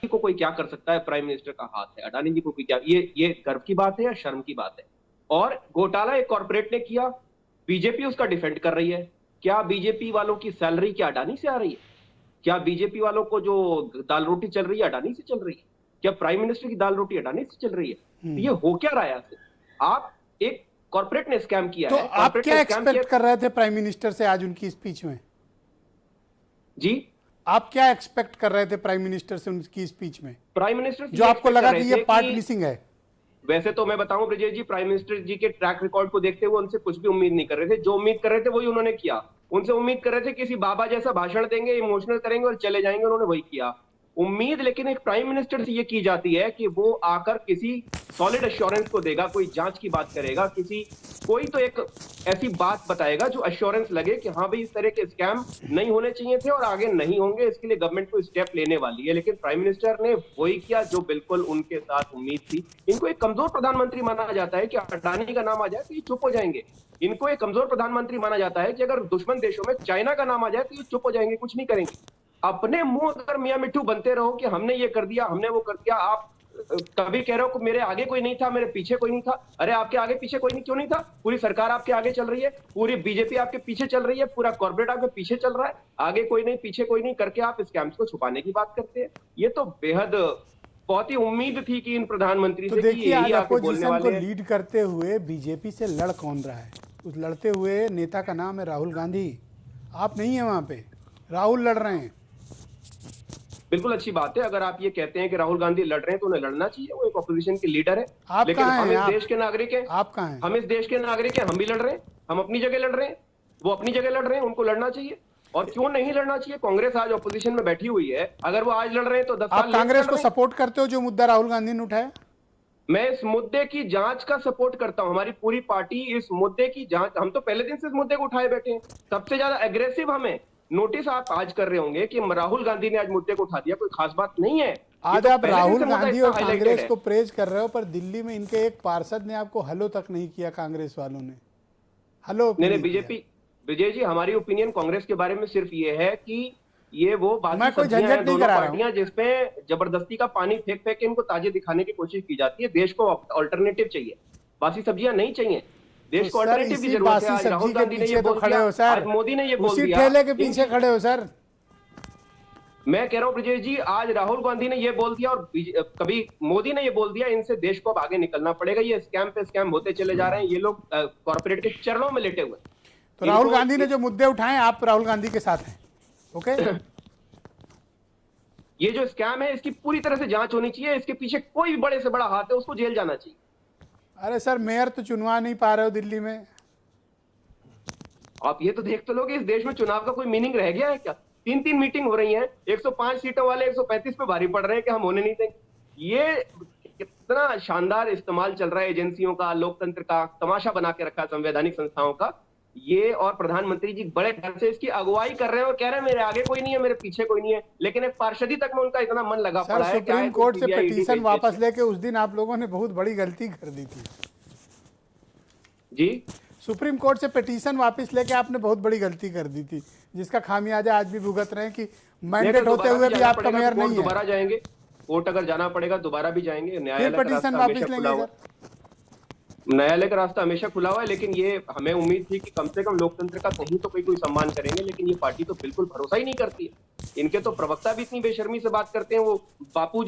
को कोई क्या कर सकता है, प्राइम मिनिस्टर का हाथ है। अडानी जी को कोई क्या, ये गर्व की बात है या शर्म की बात है? और घोटाला एक कॉर्पोरेट ने किया, बीजेपी उसका डिफेंड कर रही है। क्या बीजेपी वालों की सैलरी क्या अडानी से आ रही है? क्या बीजेपी वालों को जो दाल रोटी चल रही है अडानी से चल रही है? क्या प्राइम मिनिस्टर की दाल रोटी अडानी से चल रही है? तो ये हो क्या रहा है आखिर? आप एक कॉर्पोरेट ने स्कैम किया तो है, आप कॉर्पोरेट क्या ने स्कैम किया। एक्सपेक्ट कर रहे थे प्राइम मिनिस्टर से आज उनकी स्पीच में? जी, आप क्या एक्सपेक्ट कर रहे थे प्राइम मिनिस्टर से उनकी स्पीच में, प्राइम मिनिस्टर से जो ये आपको expect लगा कर कि रहे ये थे पार्ट कि मिसिंग है? वैसे तो मैं बताऊं ब्रजेश जी, प्राइम मिनिस्टर जी के ट्रैक रिकॉर्ड को देखते हुए उनसे कुछ भी उम्मीद नहीं कर रहे थे। जो उम्मीद कर रहे थे वही उन्होंने किया। उनसे उम्मीद कर रहे थे किसी बाबा जैसा भाषण देंगे, इमोशनल करेंगे और चले जाएंगे, उन्होंने वही किया। उम्मीद लेकिन एक प्राइम मिनिस्टर से ये की जाती है कि वो आकर किसी सॉलिड एश्योरेंस को देगा, कोई जांच की बात करेगा, कोई तो एक ऐसी बात बताएगा जो एश्योरेंस लगे कि हाँ भाई इस तरह के स्कैम नहीं होने चाहिए थे और आगे नहीं होंगे, इसके लिए गवर्नमेंट को स्टेप लेने वाली है। लेकिन प्राइम मिनिस्टर ने वही किया जो बिल्कुल उनके साथ उम्मीद थी। इनको एक कमजोर प्रधानमंत्री माना जाता है कि अडानी का नाम आ जाए तो ये चुप हो जाएंगे। इनको एक कमजोर प्रधानमंत्री माना जाता है कि अगर दुश्मन देशों में चाइना का नाम आ जाए तो ये चुप हो जाएंगे, कुछ नहीं करेंगे। अपने मुंह अगर मियां मिट्ठू बनते रहो कि हमने ये कर दिया, हमने वो कर दिया, आप कभी कह रहे हो कि मेरे आगे कोई नहीं था, मेरे पीछे कोई नहीं था। अरे आपके आगे पीछे कोई नहीं, क्यों नहीं था? पूरी सरकार आपके आगे चल रही है, पूरी बीजेपी आपके पीछे चल रही है, पूरा कॉर्पोरेट आपके पीछे चल रहा है। आगे कोई नहीं, पीछे कोई नहीं करके आप स्कैम्स को छुपाने की बात करते हैं। ये तो बेहद बहुत ही उम्मीद थी कि इन प्रधानमंत्री तो से कि देखिए, आज यही आके बोलने अपोजिशन को वाले हैं। लीड करते हुए बीजेपी से लड़ कौन रहा है? उस लड़ते हुए नेता का नाम है राहुल गांधी। आप नहीं है वहां पे, राहुल लड़ रहे हैं। बिल्कुल अच्छी बात है, अगर आप ये कहते हैं कि राहुल गांधी लड़ रहे हैं तो उन्हें लड़ना चाहिए, वो एक ऑपोजिशन के लीडर है। आप लेकिन कहाँ हम हैं? इस देश के नागरिक हैं, आप कहाँ हैं? हम इस देश के नागरिक हैं, हम भी लड़ रहे हैं। हम अपनी जगह लड़ रहे हैं, वो अपनी जगह लड़ रहे हैं, उनको लड़ना चाहिए। और क्यों नहीं लड़ना चाहिए? कांग्रेस आज ऑपोजिशन में बैठी हुई है, अगर वो आज लड़ रहे हैं तो 10 आप साल लेट कांग्रेस लड़ को रहे हैं। सपोर्ट करते हो जो मुद्दा राहुल गांधी ने उठाया? मैं इस मुद्दे की जांच का सपोर्ट करता हूं, हमारी पूरी पार्टी इस मुद्दे की जांच, हम तो पहले दिन से इस मुद्दे को उठाए बैठे हैं। सबसे ज्यादा एग्रेसिव हमें नोटिस आप आज कर रहे होंगे कि राहुल गांधी ने आज मुद्दे को उठा दिया, कोई खास बात नहीं है। ये आज तो आप पहले दिन राहुल से मुद्दा गांधी इतना और हाईलाइटेड कांग्रेस है। को प्रेज कर रहे हो, पर दिल्ली में इनके एक पार्षद ने आपको हलो तक नहीं किया, कांग्रेस वालों ने हलो भी नहीं नहीं नहीं, किया। बीजेपी, विजय जी, हमारी ओपिनियन कांग्रेस के बारे में सिर्फ ये है कि ये वो बासी मैं कोई सब्जियां हैं, झंझट नहीं दोनों करा रहा हूं। पार्टियां जिसमें जबरदस्ती का पानी फेंक फेंक के इनको ताजे दिखाने की कोशिश की जाती है। देश को ऑल्टरनेटिव चाहिए, बासी सब्जियां नहीं चाहिए। तो देश को सर, ऑल्टरनेटिव की इसी जरूरत है। बासी आज राहुल सब्जी के गांधी ने ये पीछे तो बोल खड़े दिया, हो सर, आज मोदी ने ये बोल उसी दिया। ठेले के पीछे खड़े हो सर। मैं कह रहा हूं ब्रजेश जी, आज राहुल गांधी ने ये बोल दिया और कभी मोदी ने ये बोल दिया, इनसे देश को अब आगे निकलना पड़ेगा। ये स्कैम पे स्कैम होते चले जा रहे हैं, ये लोग कॉर्पोरेट के चरणों में लेटे हुए। तो राहुल गांधी ने जो मुद्दे उठाए, आप राहुल गांधी के साथ हैं? ओके। ये जो स्कैम है इसकी पूरी तरह से जांच होनी चाहिए, इसके पीछे कोई भी बड़े से बड़ा हाथ है उसको जेल जाना चाहिए। अरे सर, मेयर तो चुनवा नहीं पा रहे हो दिल्ली में। आप ये तो देख तो लोगे, इस देश में चुनाव का कोई मीनिंग रह गया है क्या? 3-3 मीटिंग हो रही हैं, 105 सीटों वाले 135 पे भारी पड़ रहे हैं कि हम होने नहीं देंगे। ये कितना शानदार इस्तेमाल चल रहा है एजेंसियों का, लोकतंत्र का तमाशा बना के रखा है, संवैधानिक संस्थाओं का। ये और प्रधानमंत्री जी बड़े ढंग से इसकी अगुवाई कर रहे हैं और कह रहे हैं मेरे आगे कोई नहीं है, मेरे पीछे कोई नहीं है। लेकिन एक पार्षदी तक में उनका इतना मन लगा सर, पड़ा है कि सुप्रीम कोर्ट से पिटीशन वापस लेके उस दिन आप लोगों ने बहुत बड़ी गलती कर दी थी जी। सुप्रीम कोर्ट से पिटीशन वापस लेके आपने बहुत बड़ी गलती कर दी थी, जिसका खामियाजा आज भी भुगत रहे हैं कि मैंडेट होते हुए भी आपका मेयर नहीं है। दोबारा जाएंगे कोर्ट, अगर जाना पड़ेगा दोबारा भी जाएंगे। फिर पिटीशन वापस लेंगे सर? न्यायालय का रास्ता हमेशा खुला हुआ है, लेकिन ये हमें उम्मीद थी कि कम से कम लोकतंत्र का कहीं तो कोई सम्मान करेंगे। लेकिन ये पार्टी तो बिल्कुल भरोसा ही नहीं करती है। इनके तो प्रवक्ता भी इतनी बेशर्मी से बात करते हैं, वो बापू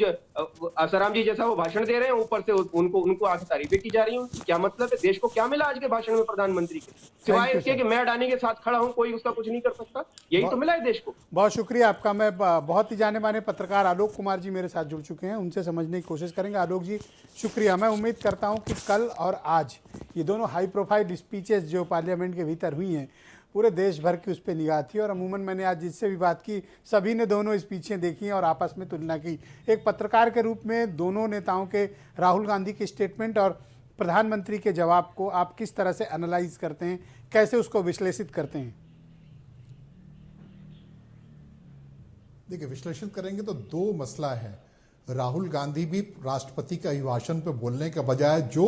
आसाराम जी जैसा वो भाषण दे रहे हैं, ऊपर से उनको आके तारीफें की जा रही हैं। क्या मतलब है? देश को क्या मिला आज के भाषण में प्रधानमंत्री के, सिवाय इसके कि मैं अडानी के साथ खड़ा हूं, कोई उसका कुछ नहीं कर सकता? यही तो मिला है देश को। बहुत शुक्रिया आपका। मैं बहुत ही जाने माने पत्रकार आलोक कुमार जी मेरे साथ जुड़ चुके हैं, उनसे समझने की कोशिश करेंगे। आलोक जी, शुक्रिया। मैं उम्मीद करता हूं कि कल और आज ये दोनों हाई प्रोफाइल स्पीचेस जो पार्लियामेंट के भीतर हुई हैं, पूरे देश भर की उस पर निगाह थी। और अमूमन मैंने आज जिससे भी बात की, सभी ने दोनों स्पीचें देखी हैं और आपस में तुलना की। एक पत्रकार के रूप में दोनों नेताओं के, राहुल गांधी के स्टेटमेंट और प्रधानमंत्री के जवाब को आप किस तरह से एनालाइज करते हैं, कैसे उसको विश्लेषित करते हैं? देखिए, विश्लेषण करेंगे तो दो मसला है। राहुल गांधी भी राष्ट्रपति के अभिभाषण पर बोलने के बजाय जो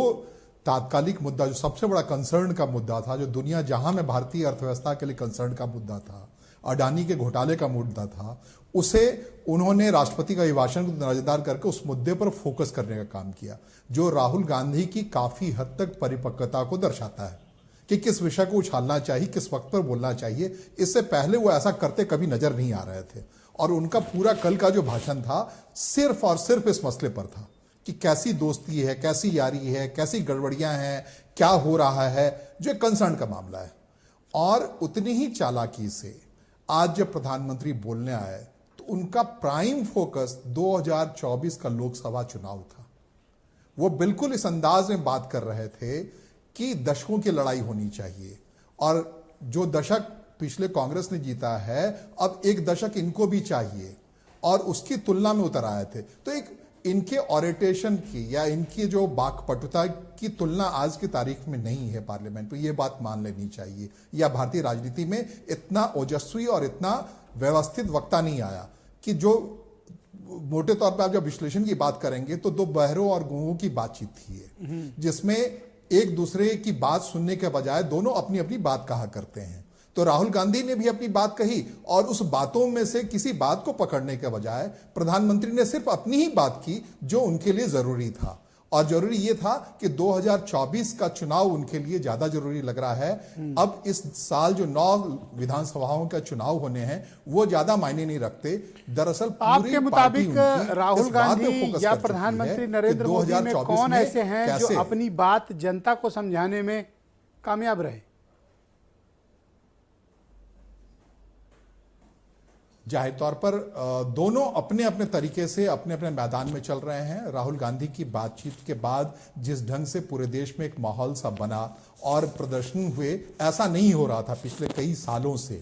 तात्कालिक मुद्दा, जो सबसे बड़ा कंसर्न का मुद्दा था, जो दुनिया जहां में भारतीय अर्थव्यवस्था के लिए कंसर्न का मुद्दा था, अडानी के घोटाले का मुद्दा था, उसे उन्होंने राष्ट्रपति का अभिभाषण को नजरदार करके उस मुद्दे पर फोकस करने का काम किया, जो राहुल गांधी की काफी हद तक परिपक्वता को दर्शाता है कि किस विषय को उछालना चाहिए, किस वक्त पर बोलना चाहिए। इससे पहले वो ऐसा करते कभी नजर नहीं आ रहे थे, और उनका पूरा कल का जो भाषण था सिर्फ और सिर्फ इस मसले पर था कि कैसी दोस्ती है, कैसी यारी है, कैसी गड़बड़ियां हैं, क्या हो रहा है, जो एक कंसर्न का मामला है। और उतनी ही चालाकी से आज जब प्रधानमंत्री बोलने आए तो उनका प्राइम फोकस 2024 का लोकसभा चुनाव था। वो बिल्कुल इस अंदाज में बात कर रहे थे कि दशकों की लड़ाई होनी चाहिए, और जो दशक पिछले कांग्रेस ने जीता है अब एक दशक इनको भी चाहिए, और उसकी तुलना में उतर आए थे। तो एक इनके ऑरेटेशन की या इनकी जो वाक्पटुता की तुलना आज की तारीख में नहीं है पार्लियामेंट में, ये बात मान लेनी चाहिए। या भारतीय राजनीति में इतना ओजस्वी और इतना व्यवस्थित वक्ता नहीं आया कि जो मोटे तौर पर आप जब विश्लेषण की बात करेंगे तो दो बहरों और गूंगों की बातचीत थी, जिसमें एक दूसरे की बात सुनने के बजाय दोनों अपनी अपनी बात कहा करते हैं। तो राहुल गांधी ने भी अपनी बात कही, और उस बातों में से किसी बात को पकड़ने के बजाय प्रधानमंत्री ने सिर्फ अपनी ही बात की जो उनके लिए जरूरी था। और जरूरी यह था कि 2024 का चुनाव उनके लिए ज्यादा जरूरी लग रहा है। अब इस साल जो 9 विधानसभाओं का चुनाव होने हैं वो ज्यादा मायने नहीं रखते। दरअसल आपके मुताबिक राहुल गांधी या प्रधानमंत्री नरेंद्र मोदी में कौन ऐसे हैं जो अपनी बात जनता को समझाने में कामयाब रहे? जाहिर तौर पर दोनों अपने अपने तरीके से अपने अपने मैदान में चल रहे हैं। राहुल गांधी की बातचीत के बाद जिस ढंग से पूरे देश में एक माहौल सा बना और प्रदर्शन हुए, ऐसा नहीं हो रहा था पिछले कई सालों से,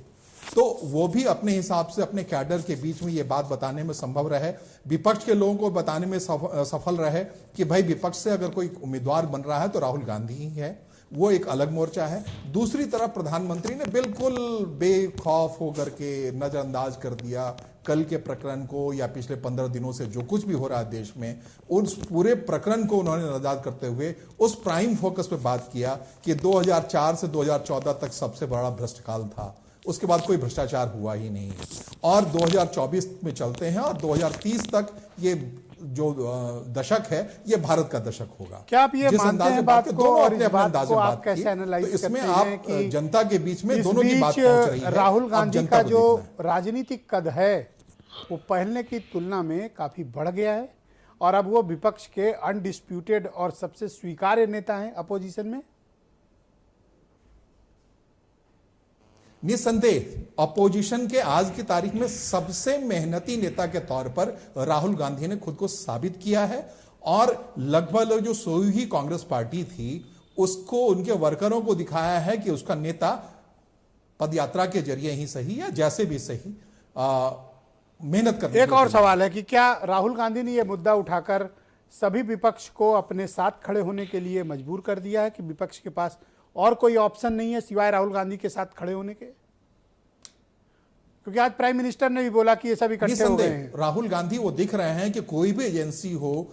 तो वो भी अपने हिसाब से अपने कैडर के बीच में ये बात बताने में संभव रहे, विपक्ष के लोगों को बताने में सफल रहे कि भाई विपक्ष से अगर कोई उम्मीदवार बन रहा है तो राहुल गांधी ही है, वो एक अलग मोर्चा है। दूसरी तरफ प्रधानमंत्री ने बिल्कुल बेखौफ होकर के नजरअंदाज कर दिया कल के प्रकरण को, या पिछले 15 दिनों से जो कुछ भी हो रहा है देश में, उस पूरे प्रकरण को उन्होंने नजरअंदाज करते हुए उस प्राइम फोकस पे बात किया कि 2004 से 2014 तक सबसे बड़ा भ्रष्टकाल था, उसके बाद कोई भ्रष्टाचार हुआ ही नहीं, और 2024 में चलते हैं और 2030 तक ये जो दशक है ये भारत का दशक होगा। क्या आप ये मानते हैं बात को, और इस बात को आप की, कैसे एनालाइज तो इसमें करते हैं कि जनता के बीच में दोनों की बात पहुंच रही है। राहुल गांधी का जो राजनीतिक कद है वो पहले की तुलना में काफी बढ़ गया है, और अब वो विपक्ष के अनडिस्प्यूटेड और सबसे स्वीकार्य नेता हैं अपोजिशन में? निसंदेह अपोजिशन के आज की तारीख में सबसे मेहनती नेता के तौर पर राहुल गांधी ने खुद को साबित किया है, और लगभग जो सोई हुई कांग्रेस पार्टी थी उसको, उनके वर्करों को दिखाया है कि उसका नेता पदयात्रा के जरिए ही सही या जैसे भी सही मेहनत करने। एक और सवाल है कि क्या राहुल गांधी ने यह मुद्दा उठाकर सभी विपक्ष को अपने साथ खड़े होने के लिए मजबूर कर दिया है कि विपक्ष के पास और कोई ऑप्शन नहीं है सिवाय राहुल गांधी के साथ खड़े होने के? क्योंकि आज प्राइम मिनिस्टर ने भी बोला कि ये सब इकट्ठे हो गए हैं। राहुल गांधी वो दिख रहे हैं कि कोई भी एजेंसी हो,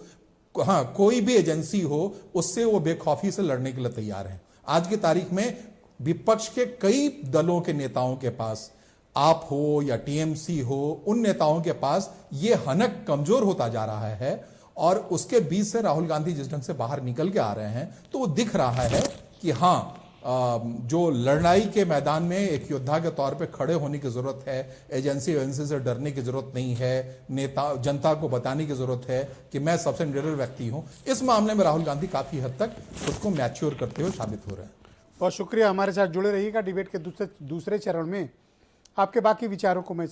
हाँ कोई भी एजेंसी हो, उससे वो बेखौफी से लड़ने के लिए तैयार हैं। आज की तारीख में विपक्ष के कई दलों के नेताओं के पास, आप हो या टीएमसी हो, उन नेताओं के पास ये हनक कमजोर होता जा रहा है, और उसके बीच से राहुल गांधी जिस ढंग से बाहर निकल के आ रहे हैं तो वो दिख रहा है कि हाँ, जो लड़ाई के मैदान में एक योद्धा के तौर पे खड़े होने की जरूरत है, एजेंसी से डरने की जरूरत नहीं है, नेता जनता को बताने की जरूरत है कि मैं सबसे निडर व्यक्ति हूं। इस मामले में राहुल गांधी काफी हद तक खुद को मैच्योर करते हुए साबित हो रहे हैं। बहुत शुक्रिया, हमारे साथ जुड़े रहिएगा। डिबेट के दूसरे चरण में आपके बाकी विचारों को मैं